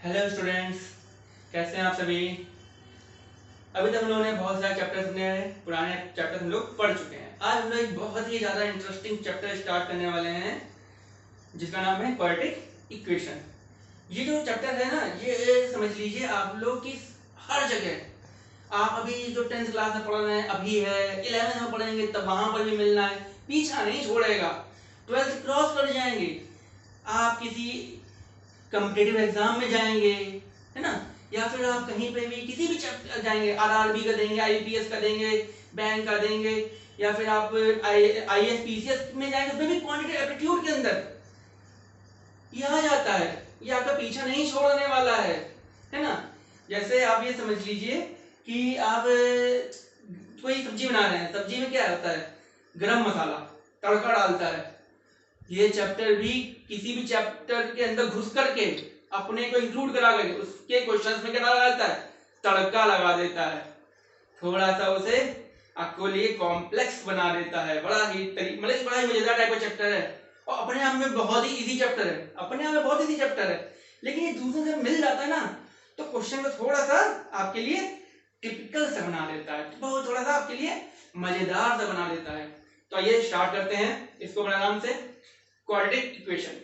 Hello students, कैसे हैं आप सभी। अभी तक हम लोगों ने बहुत सारे चैप्टर्स अपने पुराने चैप्टर्स हम लोग पढ़ चुके हैं। आज हम लोग एक बहुत ही ज़्यादा इंटरेस्टिंग चैप्टर स्टार्ट करने वाले हैं जिसका नाम है क्वाड्रेटिक इक्वेशन। ये जो चैप्टर है ना, ये समझ लीजिए आप लोग की हर जगह, आप अभी जो 10th क्लास में पढ़ रहे हैं अभी है, 11th में पढ़ेंगे तब वहां पर भी मिलना है, पीछा नहीं छोड़ेगा। 12th क्रॉस कर जाएंगे, आप किसी कॉम्पिटिटिव एग्जाम में जाएंगे, है ना, या फिर आप कहीं पे भी किसी भी जाएंगे, आरआरबी का देंगे, आईपीएस का देंगे, बैंक का देंगे, या फिर आप आईएएस पीसीएस में जाएंगे, उसमें भी क्वांटिटेटिव एप्टीट्यूड के अंदर ये आ जाता है। ये आपका पीछा नहीं छोड़ने वाला है ना। जैसे आप ये समझ लीजिए कि आप कोई सब्जी बना रहे हैं, सब्जी में क्या होता है, गरम मसाला तड़का डालता है। ये चैप्टर भी किसी भी चैप्टर के अंदर घुस करके अपने को इंक्लूड करा करके उसके क्वेश्चंस में क्या डाला जाता है, तड़का लगा देता है, थोड़ा सा उसे आपको लिए कॉम्प्लेक्स बना देता है। बड़ा ही मतलब बड़ा ही मजेदार टाइप का चैप्टर है और अपने आप में बहुत ही इजी चैप्टर है, अपने आप में बहुत इजी चैप्टर है। लेकिन ये दूसरों से मिल जाता है ना, तो क्वेश्चन को थोड़ा सा आपके लिए टिपिकल सा बना देता है, बहुत थोड़ा सा आपके लिए मजेदार सा बना देता है। तो आइए स्टार्ट करते हैं इसको बड़ा आराम से। क्वाड्रेटिक इक्वेशन,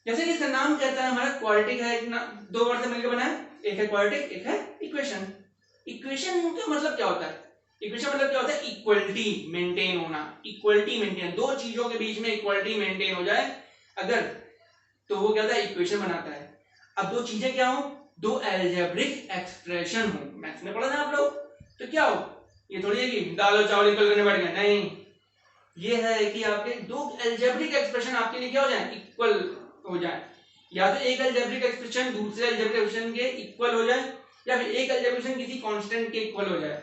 जैसे कि इसका नाम कहता है, हमारा क्वाड्रेटिक है, दो वर्ड से मिलकर बना है, एक है क्वाड्रेटिक, एक है इक्वेशन। इक्वेशन का मतलब क्या होता है, इक्वेशन मतलब क्या होता है, इक्वलिटी मेंटेन होना, इक्वलिटी मेंटेन, दो चीजों के बीच में इक्वलिटी मेंटेन हो जाए अगर, तो वो क्या होता है, इक्वेशन बनाता है। अब दो चीजें क्या हो, दो अलजेब्रिक एक्सप्रेशन हो, मैथ्स में पढ़ा ना आप लोग, तो क्या हो, ये थोड़ी है कि दाल और चावल इक्वल करने बैठ गए, नहीं, ये है कि आपके दो अलजेब्रिक एक्सप्रेशन आपके लिए क्या हो जाए, इक्वल हो जाए। या तो एक अलजेब्रिक एक्सप्रेशन दूसरे अलजेब्रिक एक्सप्रेशन के इक्वल हो जाए, या फिर एक अलजेब्रिक किसी कांस्टेंट के इक्वल हो जाए,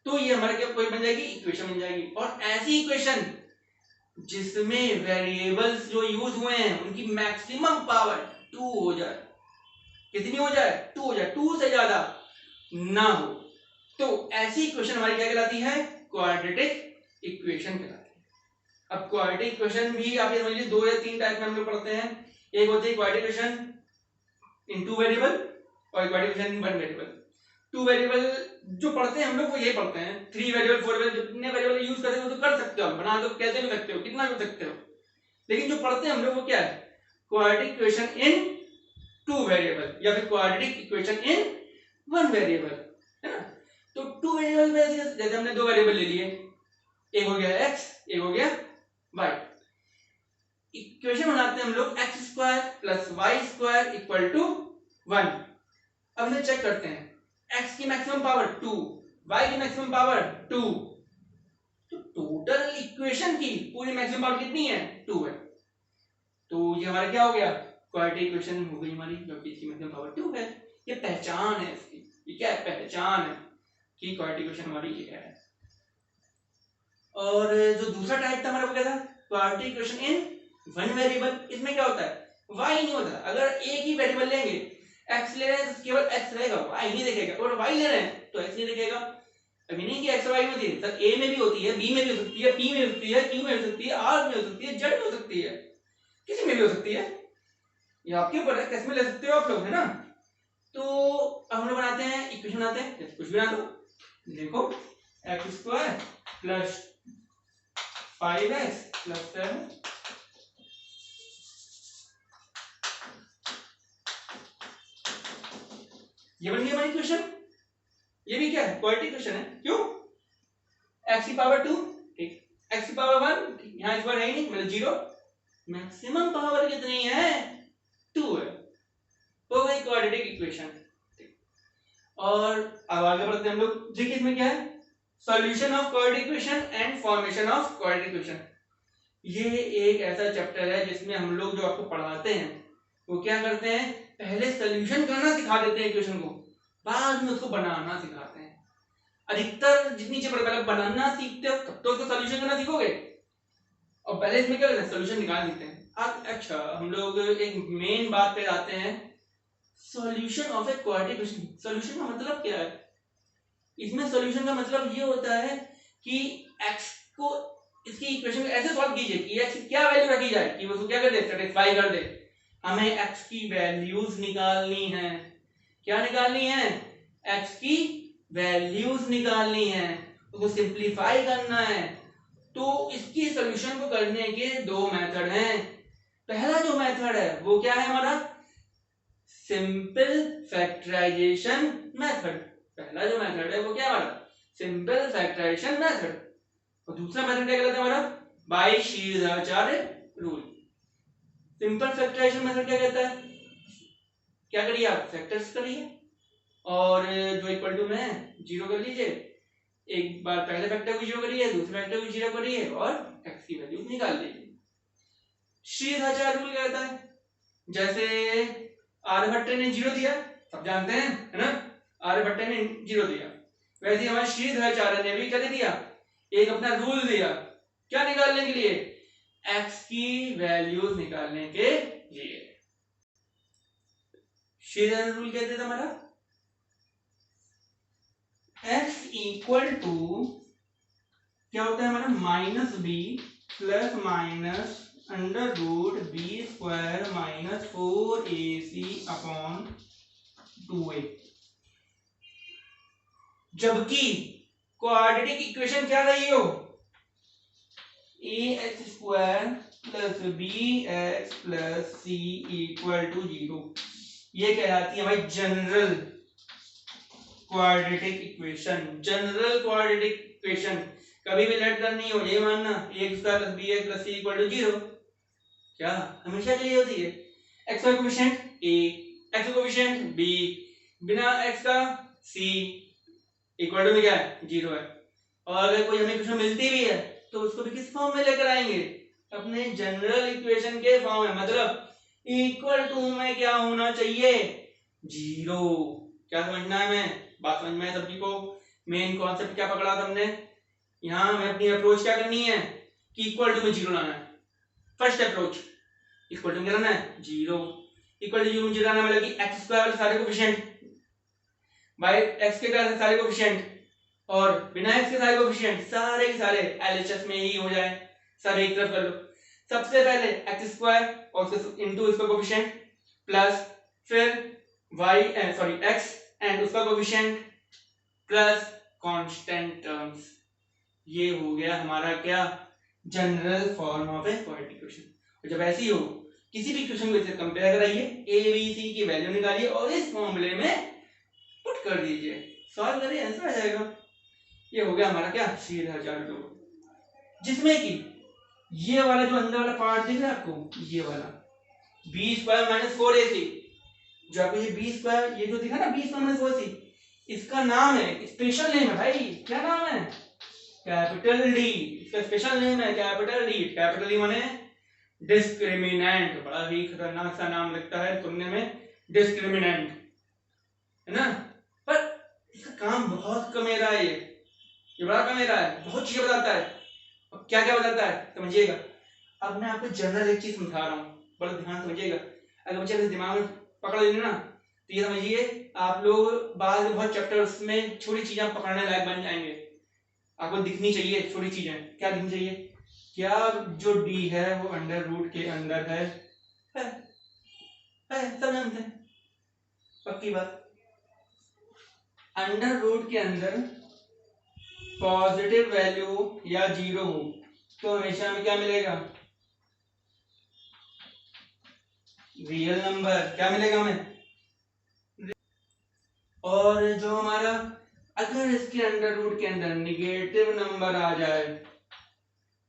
तो ये हमारे क्या कोई बन जाएगी, इक्वेशन बन जाएगी। और ऐसी इक्वेशन जिसमें वेरिएबल्स जो यूज हुए हैं उनकी मैक्सिमम पावर 2 हो जाए, कितनी हो जाए, 2 हो जाए, 2 से ज्यादा ना हो, तो ऐसी इक्वेशन हमारी क्या कहलाती है, क्वाड्रेटिक इक्वेशन कहलाती है। अब क्वाड्रेटिक इक्वेशन भी आप ये समझ लीजिए दो या तीन टाइप में हम लोग पढ़ते हैं। एक होती है quadratic equation in two variable और quadratic equation in one variable. Two variable जो पढ़ते हैं हम लोग वो ये पढ़ते हैं, थ्री वेरिएबल फोर वेरिएबल जितने वेरिएबल यूज करते हो तो कर सकते हो, बना दो कैसे भी सकते हो, कितना भी सकते हो। लेकिन जो पढ़ते हैं हम लोग वो क्या है, quadratic equation in two variable या फिर quadratic equation in one variable, है ना। तो टू वेरिएबल में जैसे हमने दो वेरिएबल ले लिए, एक हो गया x, एक हो गया y, इक्वेशन बनाते हैं हम लोग x square plus y square equal to 1। अब इसे चेक करते हैं, x की मैक्सिमम पावर 2, y की मैक्सिमम पावर 2, तो टोटल इक्वेशन की पूरी मैक्सिमम पावर कितनी है, 2 है। तो ये हमारा क्या हो गया, क्वाड्रेटिक इक्वेशन हो गई हमारी, क्योंकि इसकी मैक्सिमम पावर 2 है। ये पहचान है इसकी, ये क्या है, पहचान है कि क्वाड्रेटिक इक्वेशन हमारी ये है। और जो दूसरा टाइप था हमारा वो क्या था, quadratic equation in one variable. इसमें क्या होता है, y नहीं होता, अगर एक ही वेरिएबल लेंगे, x ले रहे हैं तो केवल x रहेगा, y नहीं दिखेगा, और y ले रहे हैं तो x नहीं दिखेगा। अभी नहीं कि x और y में होती है, सर a में भी होती है, b में भी हो सकती है, p में हो सकती है, q में हो सकती है, r में हो सकती है, z में हो सकती है, किसी में भी हो सकती है, ये आपके ऊपर है किस में ले सकते हो आप लोग, है ना। तो अब हम लोग बनाते हैं इक्वेशन, बनाते हैं कुछ भी बना दो, देखो x square plus 5x plus 7, ये बन गई हमारी इक्वेशन। ये भी क्या है, क्वाड्रेटिक इक्वेशन है, क्यों, x की पावर 2, ठीक, x की पावर 1, यहां इस बार है ही नहीं मतलब 0, मैक्सिमम पावर कितनी है, 2 है, हो गई क्वाड्रेटिक इक्वेशन। और अब आगे बढ़ते हैं हम लोग, देखिए इसमें क्या है, solution of quadratic equation and formation of quadratic equation. ये एक ऐसा चैप्टर है जिसमें हम लोग जो आपको पढ़ाते हैं वो क्या करते हैं, पहले सॉल्यूशन करना सिखा देते हैं इक्वेशन को, बाद में उसको बनाना सिखाते हैं। अधिकतर जितनी चीजें पहले बनाना सीखते हो तब तो उसको सॉल्यूशन करना सीखोगे, और पहले इसमें क्या करते हैं, सॉल्यूशन निकाल देते हैं। अच्छा, हम लोग एक मेन बात पे आते हैं, solution of a quadratic equation. Solution का मतलब क्या है, इसमें सॉल्यूशन का मतलब ये होता है कि x को, इसकी इक्वेशन को ऐसे सॉल्व कीजिए कि x की क्या वैल्यू रखी जाए कि वो उसको क्या कर दे, सेटिस्फाई कर दे। हमें x की वैल्यूज निकालनी है। क्या निकालनी है? x की वैल्यूज निकालनी है, उसको सिंप्लीफाई करना है। तो इसकी सॉल्यूशन को करने के दो मेथड हैं। पहला जो मेथड है वो क्या है हमारा? Simple factorisation method. पहला जो मेथड है वो क्या है हमारा? Simple factorisation method. और दूसरा मेथड क्या कहलाता है हमारा? By Shridharacharya rule. Simple factorisation method क्या कहता है? क्या करिए आप? फैक्टर्स करिए और जो इक्वल टू में है जीरो कर लीजिए। एक बार पहले फैक्टर को जीरो करिए, दूसरे फैक्टर को जीरो करिए और x की वैल्यू निकाल लीजिए। श्रीधराचार्य रूल क्या कहता है? जैसे आर्यभट्ट ने जीरो दिया, सब जानते हैं है ना, आर्यभट्ट ने जीरो दिया, वैसे हमारे श्रीधराचार्य ने भी क्या दे दिया? एक अपना रूल दिया। क्या निकालने के लिए? x की वैल्यूज निकालने के लिए। श्रीधर रूल कहते थे हमारा x इक्वल टू क्या होता है हमारा? Minus b plus minus under root b square minus 4ac upon 2a। जबकि क्वाड्रेटिक इक्वेशन क्या रही हो? ax square plus bx plus c equal to 0। ये कहलाती है भाई general quadratic equation. General quadratic equation कभी भी लेट करनी हो, ये मानना ax square plus bx plus c equal to 0 क्या हमेशा के लिए होती है? x का कोएफिशिएंट a, x का कोएफिशिएंट b, बिना x का c इक्वल टू में क्या है? 0 है। और अगर कोई हमें इक्वेशन मिलती भी है तो उसको भी किस फॉर्म में लेकर आएंगे? अपने जनरल इक्वेशन के फॉर्म में। मतलब इक्वल टू में क्या होना चाहिए? 0। क्या समझना है? मैं बात समझ में है सभी को? मेन कॉन्सेप्ट क्या पकड़ा था हमने? यहाँ हमें अपनी अप्रोच क्या करनी है कि इक्वल टू में 0 लाना है। फर्स्ट अप्रोच इक्वल टू में लाना है 0। इक्वल टू 0 लाना मतलब कि x स्क्वायर सारे कोएफिशिएंट बाय x के सारे कोएफिशिएंट और बिना x के सारे कोएफिशिएंट सारे के सारे एलएचएस में ही हो जाए। सब एक तरफ कर लो। सबसे पहले x स्क्वायर और उसके इनटू इसका कोएफिशिएंट प्लस फिर x एंड उसका कोएफिशिएंट प्लस कांस्टेंट टर्म्स। ये हो गया हमारा क्या? General form of a quadratic equation. तो जब ऐसी हो किसी भी इक्वेशन को इससे कंपेयर कराइए, a b c की वैल्यू निकालिए और इस फॉर्मूले में पुट कर दीजिए, सॉल्व करिए, आंसर आ जाएगा। ये हो गया हमारा क्या? श्रीधराचार्य रूल। जिसमें कि ये वाला जो अंदर वाला पार्ट दिख रहा है आपको, ये वाला बी स्क्वायर माइनस 4ac, जो आपको ये बी स्क्वायर ये जो दिखा ना बी स्क्वायर माइनस 4ac, इसका नाम है, स्पेशल नेम है भाई। क्या नाम है? Capital D. इसका स्पेशल नेम है कैपिटल डी। कैपिटल डी माने डिस्क्रिमिनेंट। बड़ा ही खतरनाक सा नाम लगता है सुनने में, डिस्क्रिमिनेंट, है ना? पर इसका काम बहुत कमेरा है। ये बड़ा कमेरा है, बहुत चीजें बताता है। अब क्या क्या बताता है समझिएगा। अब मैं आपको जनरल एक चीज समझा रहा हूँ, बड़ा ध्यान समझिएगा। अगर बच्चे दिमाग में पकड़ लेंगे ना तो ये समझिए आप लोग बाद में बहुत चैप्टर्स में छोटी चीजें पकड़ने लायक बन जाएंगे। आपको दिखनी चाहिए छोटी चीजें। क्या दिखनी चाहिए? क्या जो डी है वो अंडर रूट के अंदर है, सब जानते हैं, पक्की बात। अंडर रूट के अंदर पॉजिटिव वैल्यू या 0 हो तो हमेशा हमें क्या मिलेगा? Real number. क्या मिलेगा हमें? और जो हमारा अगर इसके अंडर रूट के अंदर निगेटिव नंबर आ जाए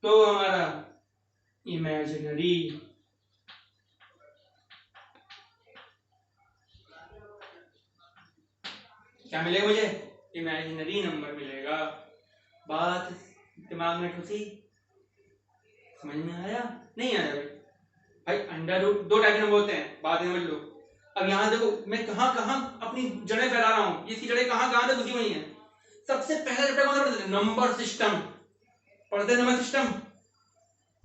तो हमारा इमेजिनरी। क्या मिलेगा मुझे? इमेजिनरी नंबर मिलेगा। बात दिमाग में घुसी? समझ में आया? नहीं आया भाई? भाई अंडर रूट दो टाइप के नंबर होते हैं, बात समझ लो। अब यहाँ देखो मैं कहाँ कहाँ अपनी जड़ें फैला रहा हूँ, इसकी जड़ें कहाँ कहाँ तक घुसी हुई हैं। सबसे पहला चैप्टर कौन सा पढ़ते थे? नंबर सिस्टम पढ़ते। नंबर सिस्टम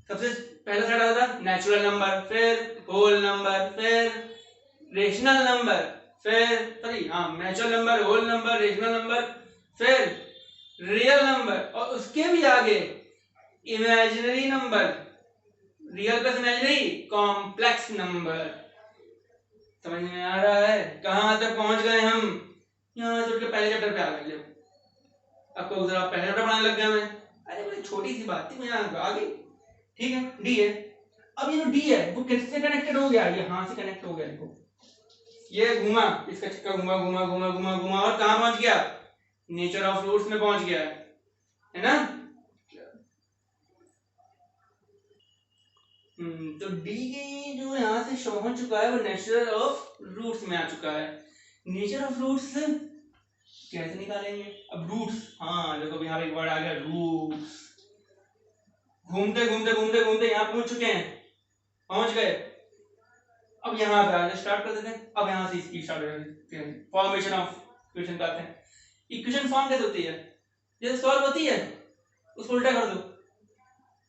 सबसे पहला साइड आता था नेचुरल नंबर, फिर होल नंबर, फिर रेशनल नंबर, फिर natural number, whole number, rational number, फिर रियल नंबर और उसके भी आगे imaginary number. Real plus imaginary complex number. समझ में आ रहा है? कहाँ तक पहुंच गए हम? यहाँ से उठ के पहले चैप्टर पे आ गए। आपको जरा पहले चैप्टर पढ़ाने लग गया मैं। अरे बड़ी छोटी सी बात थी, मैं आ गई। ठीक है, डी है। अब ये जो डी है वो किससे कनेक्टेड हो गया? ये यहाँ से कनेक्ट हो गया। देखो ये घुमा, इसका चक्का घुमा घुमा घुमा घुमा घुमा और कहाँ पहुंच गया? नेचर ऑफ रूट्स में पहुंच गया है ना? तो डी की जो यहाँ से शो हो चुका है वो नेचर ऑफ रूट्स में आ चुका है। नेचर ऑफ रूट्स कैसे निकालेंगे? अब रूट्स, हाँ देखो यहाँ पे एक वर्ड आ गया रूट्स। घूमते घूमते घूमते घूमते यहाँ पहुंच चुके हैं, पहुंच गए। अब यहाँ पे आगे स्टार्ट कर देते हैं। अब यहाँ से इसकी स्टार्ट करते हैं, फॉर्मेशन ऑफ इक्वेशन करते हैं। इक्वेशन फॉर्म कैसे होती है? जैसे सॉल्व होती है उसको उल्टा कर दो,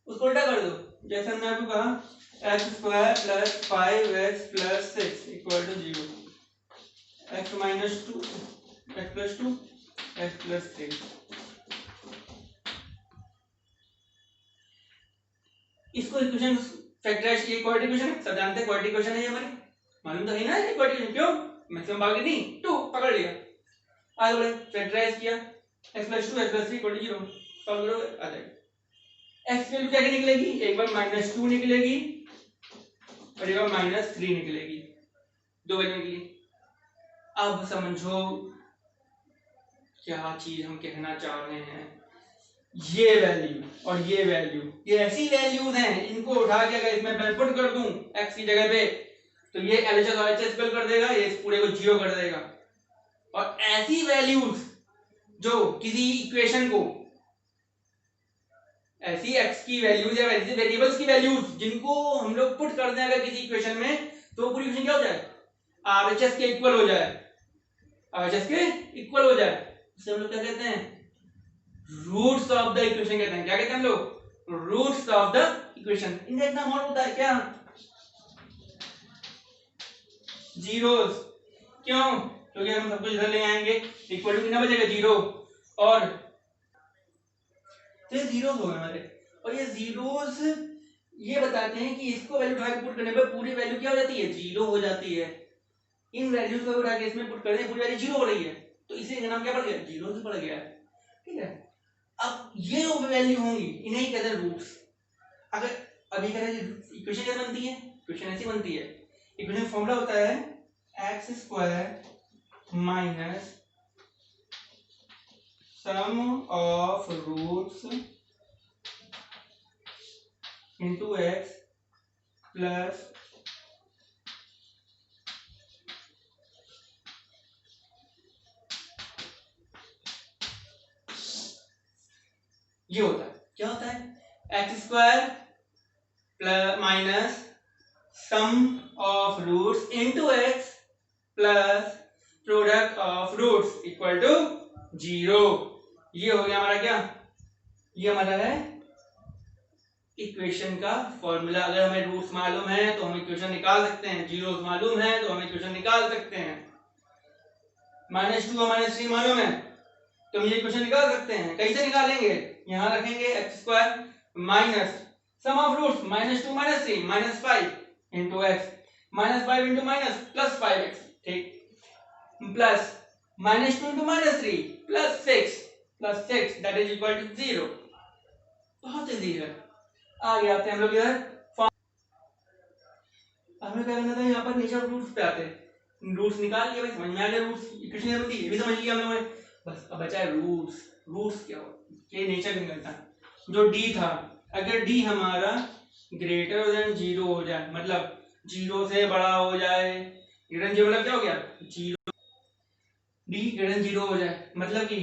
उसको उल्टा कर दो। जैसे हमने आपको कहा x square plus 5x plus 6 equal to 0, x minus 2 x plus 2 x plus 3। इसको इक्वेशन फैक्टराइज की क्वाड्रेटिक इक्वेशन है, सब जानते हैं क्वाड्रेटिक इक्वेशन है ये हमारी, मालूम तो है ना ये क्वाड्रेटिक इक्वेशन। क्यों? मैक्सिमम भाग नहीं 2 पकड़ लिया, आगे बढ़े फैक्टराइज किया x plus 2 x plus 3 equal to 0, solve करो आ जाएगा। x की वैल्यू क्या निकलेगी? एक बार -2 निकलेगी और एक बार -3 निकलेगी, दो वैल्यू निकली। अब समझो क्या चीज हम कहना चाह रहे हैं। ये वैल्यू और ये वैल्यू, ये ऐसी वैल्यूज हैं, इनको उठा के अगर इसमें मैं पुट कर दूं x की जगह पे तो ये LHS और HS स्पेल कर देगा, ये इस पूरे को 0 कर देगा। और ऐसी वैल्यूज जो किसी इक्वेशन को, ऐसी x की वैल्यूज या ऐसी वेरिएबल्स की वैल्यूज जिनको हम लोग पुट कर दें अगर किसी इक्वेशन में, तो पूरी इक्वेशन क्या हो जाए? RHS के इक्वल हो जाए, RHS के इक्वल हो जाए। इसे हम लोग क्या कहते हैं? रूट्स ऑफ द इक्वेशन कहते हैं। क्या कहते हैं हम लोग? Roots of the equation. इनका इतना मोड होता है क्या? जीरोस। क्यों? क्योंकि हम सब कुछ इधर ले आएंगे, इक्वल टू कितना बचेगा? 0। और तो ये जीरोस हो गए हमारे, और ये जीरोस ये बताते हैं कि इसको वैल्यू उठा के पुट करने पर पूरी वैल्यू क्या हो जाती है? 0 हो जाती है। इन वैल्यूज को उठा के इसमें पुट कर दें, पूरी वैल्यू 0 हो रही है, तो इसी का नाम क्या पड़ गया? जीरोस पड़ गया। ठीक है, अब ये जो वैल्यू होंगी इन्हें कहते हैं रूट्स। अगर अभी कह रहे हैं इक्वेशन कैसे बनती है? इक्वेशन ऐसी बनती है, इक्वेशन फॉर्मूला होता है x square minus sum of roots into x plus ये होता है। क्या होता है? X square plus minus sum of roots into x plus product of roots equal to 0। ये हो गया हमारा क्या? ये हमारा है इक्वेशन का फॉर्मूला। अगर हमें रूट्स मालूम है तो हम इक्वेशन निकाल सकते हैं, जीरोस मालूम है तो हम इक्वेशन निकाल सकते हैं। -2 और -3 मालूम है तो हम ये इक्वेशन निकाल सकते हैं। कैसे निकालेंगे? यहां रखेंगे x square minus sum of roots -2 -3 -5 into x, -5 into minus plus 5x, ठीक, plus -2 into -3 plus 6 that is equal to 0। बहुत इजी है। आगे आते हैं हम लोग इधर, हमें क्या करना था? यहाँ पर नेचर ऑफ रूट्स पे आते हैं। रूट्स निकाल लिया भाई, समझ में आ गया रूट्स इक्वेशन कैसे बनती है, ये भी समझ लिया हम लोगों ने। बस अब बचा है रूट्स। रूट्स क्या हो? ये नेचर निकलता है। जो डी था, अगर डी हमारा ग्रेटर देन 0 हो जाए, मतलब 0 से बड़ा हो जाए, ग्रेटर देन 0 मतलब क्या हो गया? 0, डी ग्रेटर देन 0 हो जाए, मतलब कि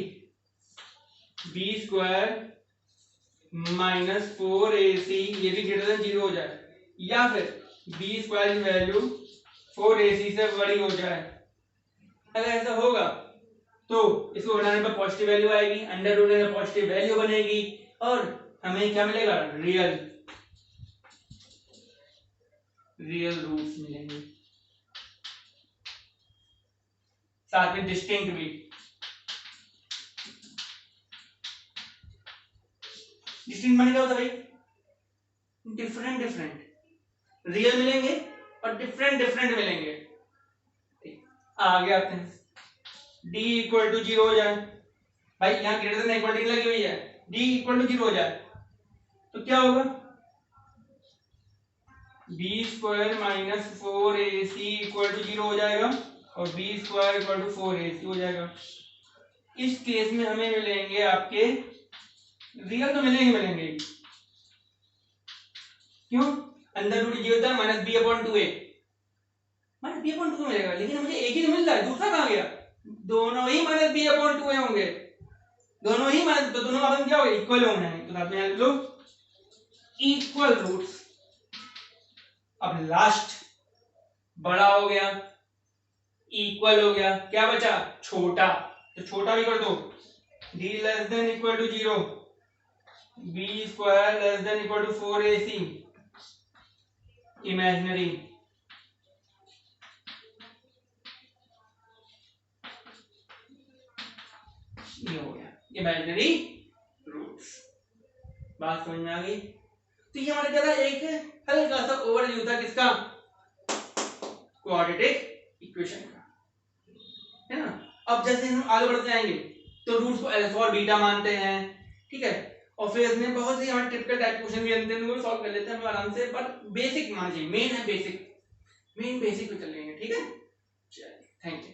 बी स्क्वायर माइनस 4ac ये भी ग्रेटर देन 0 हो जाए, या फिर बी स्क्वायर की वैल्यू 4ac से बड़ी हो जाए। अगर ऐसा होगा तो इसको घटाने पर पॉजिटिव वैल्यू आएगी, अंडर रूट में पॉजिटिव वैल्यू बनेगी और हमें क्या मिलेगा? रियल रूट्स मिलेंगे, साथ में डिस्टिंक्ट भी। डिस्टिंक्ट माने क्या होता है भाई? डिफरेंट रियल मिलेंगे और डिफरेंट मिलेंगे। आगे आते हैं, d इक्वल टू 0 हो जाए भाई, यहाँ ग्रेटर देन इक्वल टू लगी हुई है, d इक्वल टू 0 हो जाए तो क्या होगा, b square minus 4ac equal to 0 हो जाएगा और B square equal to 4ac हो जाएगा। इस केस में हमें मिलेंगे आपके रियल तो मिलेंगे क्यों, अंदर रूट ये होता है minus b upon 2a, minus b upon 2 मिलेगा, लेकिन मुझे एक ही तो मिल रहा है, दूसरा कहाँ गया, दोनों ही माइनस बी अपॉन 2a होंगे, दोनों ही माइनस, तो दोनों आपस में क्या होगा, इक्वल होना है, तो साथ में लिख लो इक्वल रूट्स। अब लास्ट बड़ा हो गया, इक्वल हो गया, क्या बचा छोटा, तो छोटा भी कर दो, d less than equal to 0, b square less than equal to 4ac imaginary, ये हो गया इमेजिनरी रूट्स। बात समझ में आ गई, तो ये हमारा क्या था, एक हल्का सा ओवरव्यू था किसका, क्वाड्रेटिक इक्वेशन का, है ना। अब जैसे हम आगे बढ़ते जाएंगे तो रूट्स को अल्फा और बीटा मानते हैं, ठीक है, और फिर इसमें बहुत सी हमारे टिपिकल टाइप क्वेश्चन भी आते हैं, उनको सॉल्व कर लेते हैं हम आराम से, पर बेसिक मान लीजिए, मेन है बेसिक, मेन बेसिक पे चल लेंगे, ठीक है, चलिए थैंक यू।